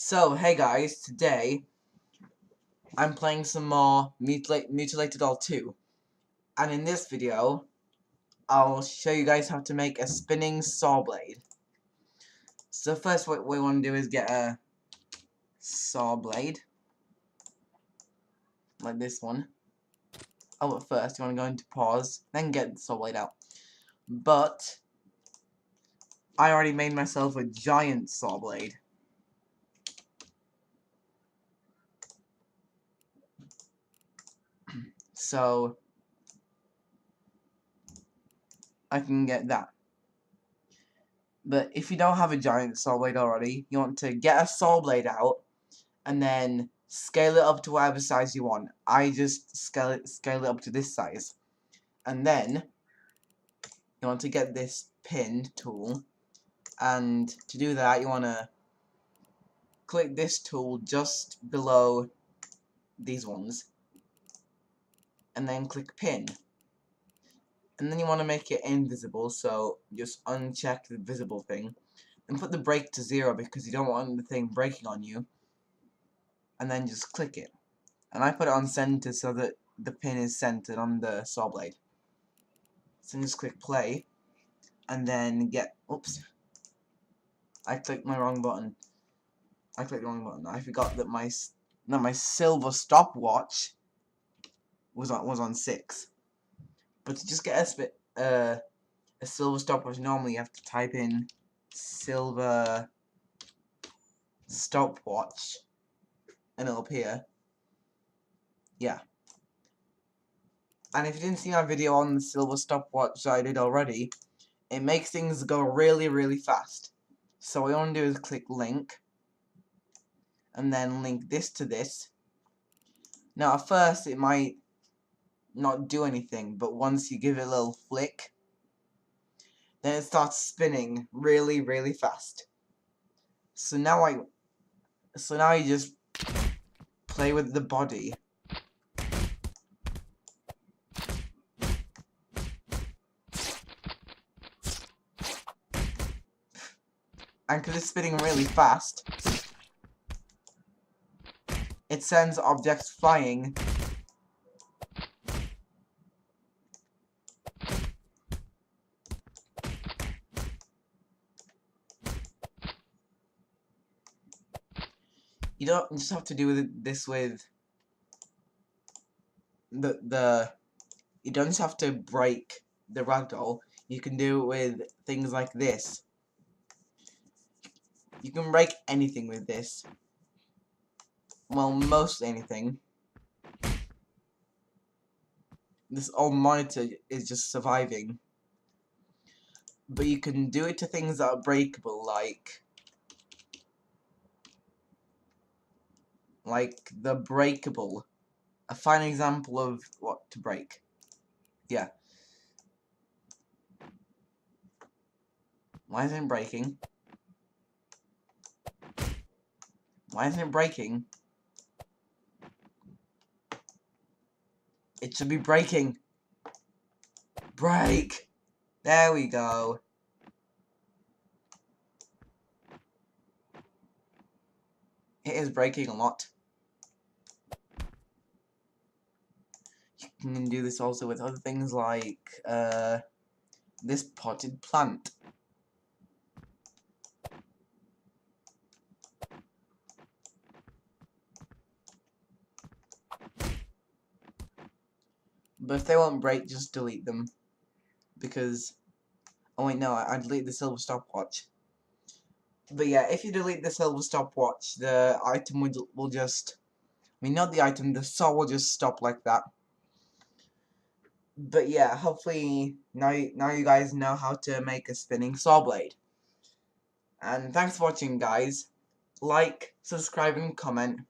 So, hey guys, today I'm playing some more Mutilate-a-Doll 2. And in this video, I'll show you guys how to make a Spinning Sawblade. So first what we want to do is get a saw blade. Like this one. Oh, but first you want to go into pause, then get the saw blade out. But I already made myself a giant saw blade. So I can get that. But if you don't have a giant saw blade already, you want to get a saw blade out and then scale it up to whatever size you want. I just scale it up to this size. And then you want to get this pin tool, and to do that you want to click this tool just below these ones and then click pin. And then you want to make it invisible, so just uncheck the visible thing and put the break to 0 because you don't want the thing breaking on you, and then just click it. And I put it on center so that the pin is centered on the saw blade. So just click play and then get, oops, I clicked my wrong button. I clicked the wrong button. I forgot that my silver stopwatch was on 6. But to just get a silver stopwatch, normally you have to type in silver stopwatch and it'll appear. Yeah. And if you didn't see my video on the silver stopwatch that I did already, it makes things go really, really fast. So what you want to do is click link and then link this to this. Now at first it might not do anything, but once you give it a little flick, then it starts spinning really, really fast. So now you just play with the body. And because it's spinning really fast, it sends objects flying. You don't just have to do this with you don't just have to break the ragdoll. You can do it with things like this. You can break anything with this. Well, most anything. This old monitor is just surviving. But you can do it to things that are breakable, like the breakable. A fine example of what to break. Yeah. Why isn't it breaking? Why isn't it breaking? It should be breaking. Break! There we go. It is breaking a lot. You can do this also with other things like this potted plant. But if they won't break, just delete them. Because, oh wait, no, I delete the silver stopwatch. But yeah, if you delete the silver stopwatch, the item will just, I mean, not the item, the saw will just stop like that. But yeah, hopefully now you guys know how to make a spinning saw blade. And thanks for watching, guys. Like, subscribe, and comment.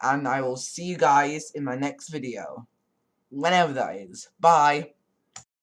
And I will see you guys in my next video. Whenever that is. Bye.